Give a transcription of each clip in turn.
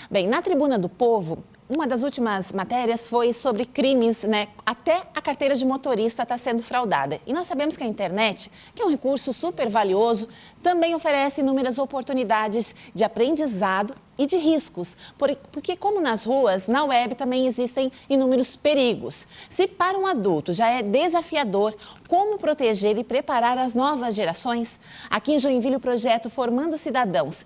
Bem, na Tribuna do Povo, uma das últimas matérias foi sobre crimes, né? Até a carteira de motorista está sendo fraudada. E nós sabemos que a internet, que é um recurso super valioso, também oferece inúmeras oportunidades de aprendizado e de riscos, porque como nas ruas, na web também existem inúmeros perigos. Se para um adulto já é desafiador, como proteger e preparar as novas gerações? Aqui em Joinville, o projeto Formando Cidadãos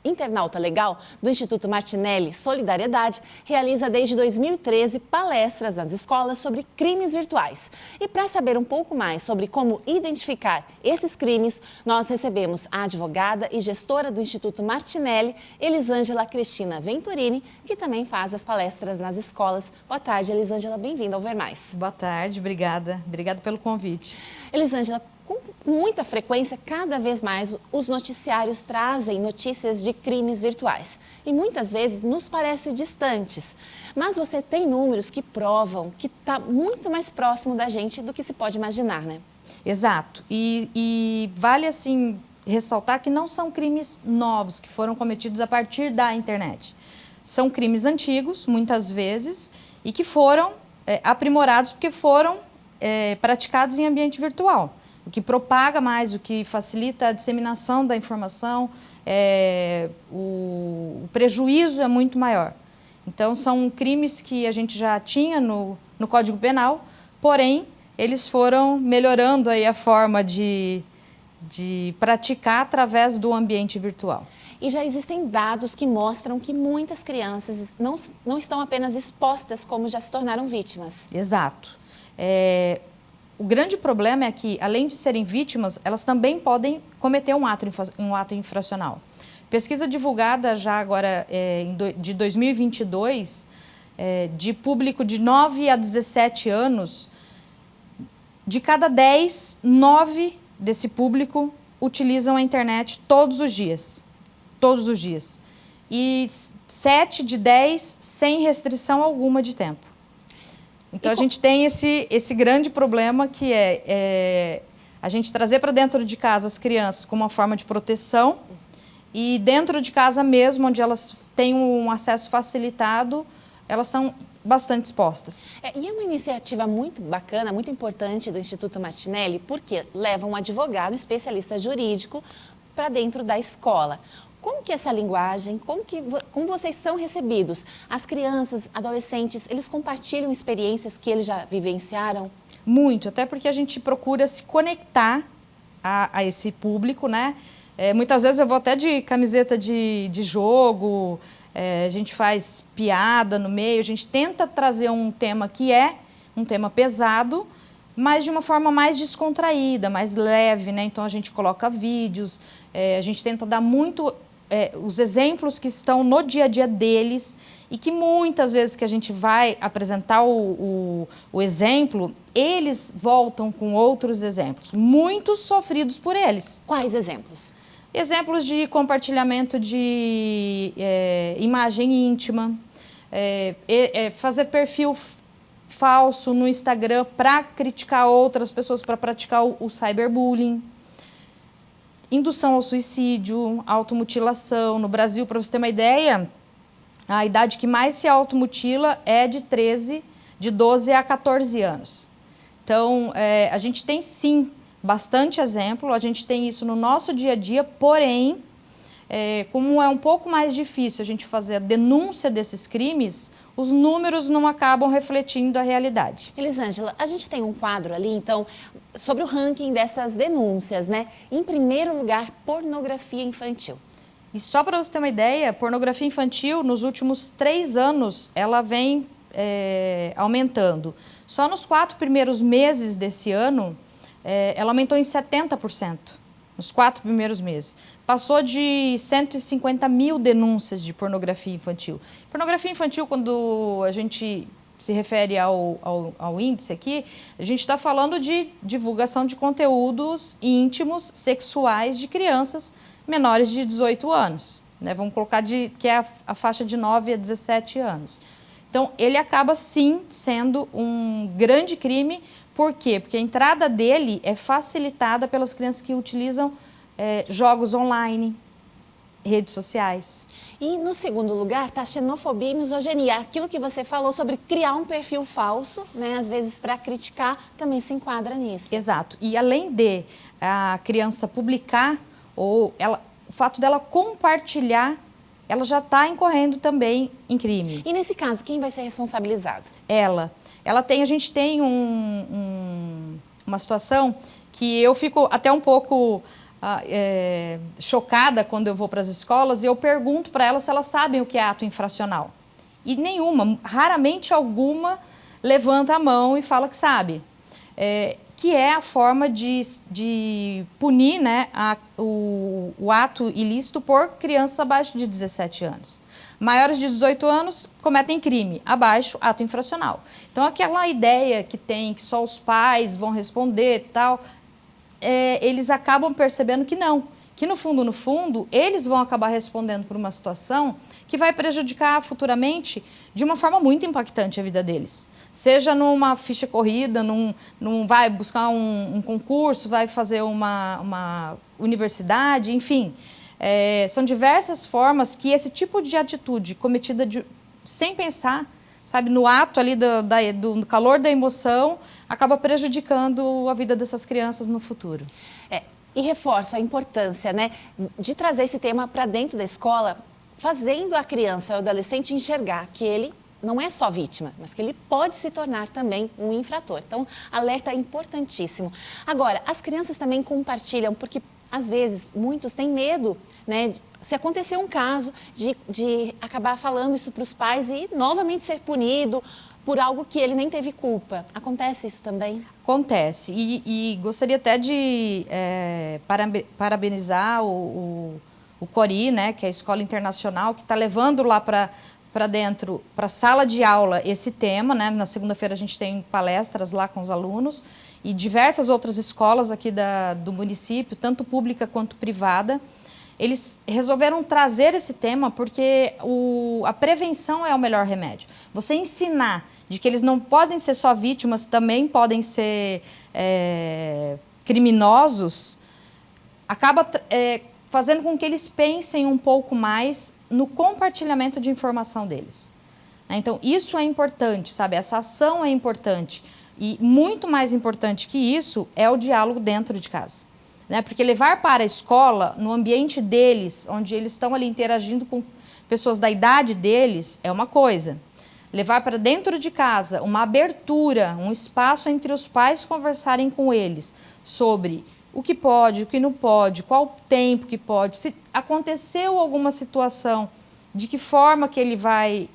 Internauta Legal do Instituto Martinelli Solidariedade realiza desde 2013 palestras nas escolas sobre crimes virtuais. E para saber um pouco mais sobre como identificar esses crimes, nós recebemos a advogada e gestora do Instituto Martinelli, Elisângela Cristina Venturini, que também faz as palestras nas escolas. Boa tarde, Elisângela, bem-vinda ao Ver Mais. Boa tarde, obrigada. Obrigada pelo convite. Elisângela, com muita frequência, cada vez mais os noticiários trazem notícias de crimes virtuais. E muitas vezes nos parecem distantes. Mas você tem números que provam que está muito mais próximo da gente do que se pode imaginar, né? Exato. E vale, assim, ressaltar que não são crimes novos que foram cometidos a partir da internet. São crimes antigos, muitas vezes, e que foram aprimorados porque foram praticados em ambiente virtual. O que propaga mais, o que facilita a disseminação da informação, o prejuízo é muito maior. Então, são crimes que a gente já tinha no Código Penal, porém, eles foram melhorando aí a forma de praticar através do ambiente virtual. E já existem dados que mostram que muitas crianças não estão apenas expostas, como já se tornaram vítimas. Exato. O grande problema é que, além de serem vítimas, elas também podem cometer um ato infracional. Pesquisa divulgada já agora de 2022, de público de 9 a 17 anos, de cada 10, 9 desse público utilizam a internet todos os dias. Todos os dias. E 7 de 10 sem restrição alguma de tempo. Então, a gente tem esse grande problema que é a gente trazer para dentro de casa as crianças como uma forma de proteção e dentro de casa mesmo, onde elas têm um acesso facilitado, elas estão bastante expostas. E é uma iniciativa muito bacana, muito importante do Instituto Martinelli, porque leva um advogado, especialista jurídico, para dentro da escola. Como que essa linguagem, como vocês são recebidos? As crianças, adolescentes, eles compartilham experiências que eles já vivenciaram? Muito, até porque a gente procura se conectar a esse público, né? Muitas vezes eu vou até de camiseta de jogo, a gente faz piada no meio, a gente tenta trazer um tema que é um tema pesado, mas de uma forma mais descontraída, mais leve, né? Então a gente coloca vídeos, a gente tenta dar muito os exemplos que estão no dia a dia deles e que muitas vezes que a gente vai apresentar o exemplo, eles voltam com outros exemplos, muitos sofridos por eles. Quais exemplos? Exemplos de compartilhamento de imagem íntima, fazer perfil falso no Instagram para criticar outras pessoas, para praticar o cyberbullying, indução ao suicídio, automutilação. No Brasil, para você ter uma ideia, a idade que mais se automutila é de 12 a 14 anos. Então, a gente tem sim bastante exemplo, a gente tem isso no nosso dia a dia, porém, como é um pouco mais difícil a gente fazer a denúncia desses crimes, os números não acabam refletindo a realidade. Elisângela, a gente tem um quadro ali, então, sobre o ranking dessas denúncias, né? Em primeiro lugar, pornografia infantil. E só para você ter uma ideia, pornografia infantil, nos últimos 3 anos, ela vem aumentando. Só nos 4 primeiros meses desse ano, ela aumentou em 70%. Nos 4 primeiros meses. Passou de 150 mil denúncias de pornografia infantil. Pornografia infantil, quando a gente se refere ao índice aqui, a gente está falando de divulgação de conteúdos íntimos, sexuais de crianças menores de 18 anos. Né? Vamos colocar que é a faixa de 9 a 17 anos. Então, ele acaba sim sendo um grande crime. Por quê? Porque a entrada dele é facilitada pelas crianças que utilizam jogos online, redes sociais. E no segundo lugar está a xenofobia e misoginia, aquilo que você falou sobre criar um perfil falso, né, às vezes para criticar, também se enquadra nisso. Exato. E além de a criança publicar, o fato dela compartilhar, ela já está incorrendo também em crime. E nesse caso, quem vai ser responsabilizado? A gente tem uma situação que eu fico até um pouco chocada quando eu vou para as escolas e eu pergunto para elas se elas sabem o que é ato infracional. E raramente alguma levanta a mão e fala que sabe. Que é a forma de punir, né, o ato ilícito por crianças abaixo de 17 anos. Maiores de 18 anos cometem crime, abaixo, ato infracional. Então, aquela ideia que tem que só os pais vão responder e tal, eles acabam percebendo que não. Que no fundo, eles vão acabar respondendo por uma situação que vai prejudicar futuramente de uma forma muito impactante a vida deles. Seja numa ficha corrida, vai buscar um concurso, vai fazer uma universidade, enfim. São diversas formas que esse tipo de atitude cometida sem pensar, sabe, no ato ali do calor da emoção, acaba prejudicando a vida dessas crianças no futuro. E reforço a importância, né, de trazer esse tema para dentro da escola, fazendo a criança ou adolescente enxergar que ele não é só vítima, mas que ele pode se tornar também um infrator. Então, alerta é importantíssimo. Agora, as crianças também compartilham, porque às vezes muitos têm medo, né, se acontecer um caso de acabar falando isso para os pais e novamente ser punido por algo que ele nem teve culpa. Acontece isso também? Acontece. E gostaria até de parabenizar o CORI, né, que é a Escola Internacional, que está levando lá para dentro, para a sala de aula, esse tema, né? Na segunda-feira a gente tem palestras lá com os alunos e diversas outras escolas aqui do município, tanto pública quanto privada. Eles resolveram trazer esse tema porque a prevenção é o melhor remédio. Você ensinar de que eles não podem ser só vítimas, também podem ser criminosos, acaba fazendo com que eles pensem um pouco mais no compartilhamento de informação deles. Então, isso é importante, sabe? Essa ação é importante. E muito mais importante que isso é o diálogo dentro de casa. Né? Porque levar para a escola, no ambiente deles, onde eles estão ali interagindo com pessoas da idade deles, é uma coisa. Levar para dentro de casa uma abertura, um espaço entre os pais conversarem com eles sobre o que pode, o que não pode, qual tempo que pode, se aconteceu alguma situação, de que forma que ele vai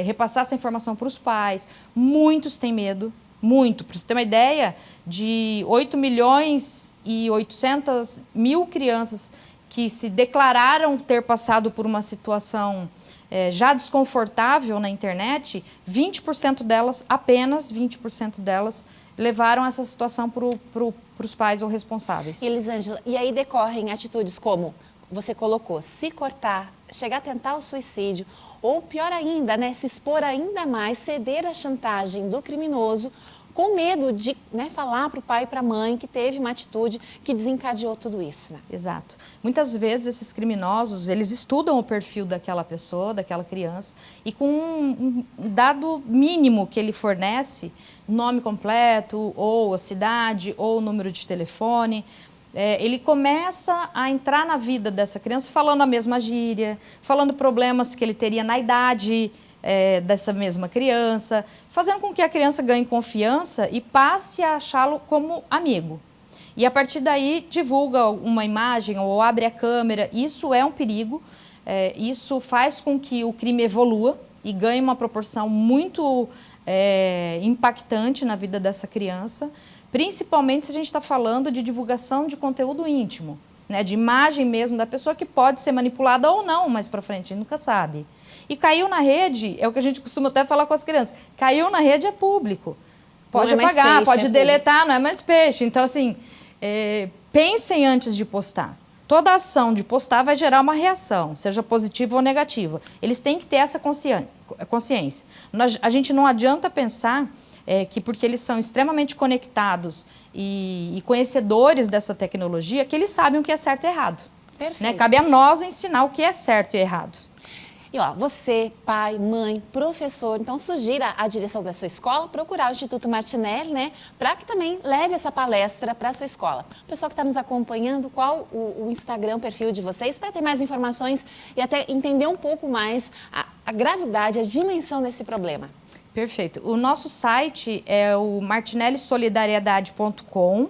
repassar essa informação para os pais. Muitos têm medo. Muito. Para você ter uma ideia, de 8.800.000 crianças que se declararam ter passado por uma situação já desconfortável na internet, 20% delas, apenas 20% delas, levaram essa situação para os pais ou responsáveis. E, Elisângela, e aí decorrem atitudes como você colocou, se cortar, chegar a tentar o suicídio, ou pior ainda, né, se expor ainda mais, ceder à chantagem do criminoso, com medo de, né, falar para o pai e para a mãe que teve uma atitude que desencadeou tudo isso. Né? Exato. Muitas vezes esses criminosos, eles estudam o perfil daquela pessoa, daquela criança, e com um dado mínimo que ele fornece, nome completo, ou a cidade, ou o número de telefone, ele começa a entrar na vida dessa criança falando a mesma gíria, falando problemas que ele teria na idade dessa mesma criança, fazendo com que a criança ganhe confiança e passe a achá-lo como amigo. E a partir daí divulga uma imagem ou abre a câmera. Isso é um perigo, isso faz com que o crime evolua e ganhe uma proporção muito impactante na vida dessa criança, principalmente se a gente está falando de divulgação de conteúdo íntimo, né, de imagem mesmo da pessoa que pode ser manipulada ou não mais para frente, a gente nunca sabe. E caiu na rede, é o que a gente costuma até falar com as crianças, caiu na rede é público. Pode apagar, pode deletar, não é mais peixe. Então, assim, pensem antes de postar. Toda ação de postar vai gerar uma reação, seja positiva ou negativa. Eles têm que ter essa consciência. A gente não adianta pensar que porque eles são extremamente conectados e conhecedores dessa tecnologia, que eles sabem o que é certo e errado. Né? Cabe a nós ensinar o que é certo e errado. E ó, você, pai, mãe, professor, então sugira à direção da sua escola procurar o Instituto Martinelli, né? Para que também leve essa palestra para a sua escola. O pessoal que está nos acompanhando, qual o Instagram, o perfil de vocês, para ter mais informações e até entender um pouco mais a gravidade, a dimensão desse problema. Perfeito. O nosso site é o martinellisolidariedade.com.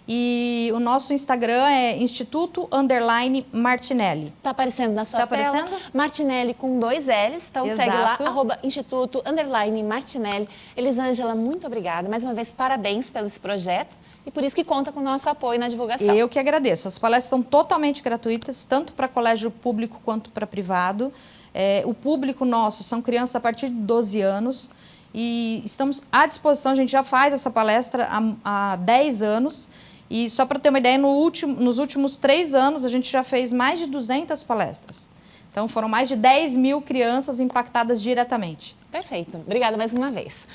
E o nosso Instagram é Instituto_Martinelli. Tá aparecendo na sua tela. Aparecendo? Martinelli com 2 L's. Então Exato. segue lá, @Instituto_Martinelli. Elisângela, muito obrigada. Mais uma vez, parabéns pelo esse projeto e por isso que conta com o nosso apoio na divulgação. Eu que agradeço. As palestras são totalmente gratuitas, tanto para colégio público quanto para privado. O público nosso são crianças a partir de 12 anos e estamos à disposição. A gente já faz essa palestra há 10 anos. E só para ter uma ideia, nos últimos 3 anos, a gente já fez mais de 200 palestras. Então, foram mais de 10 mil crianças impactadas diretamente. Perfeito. Obrigada mais uma vez.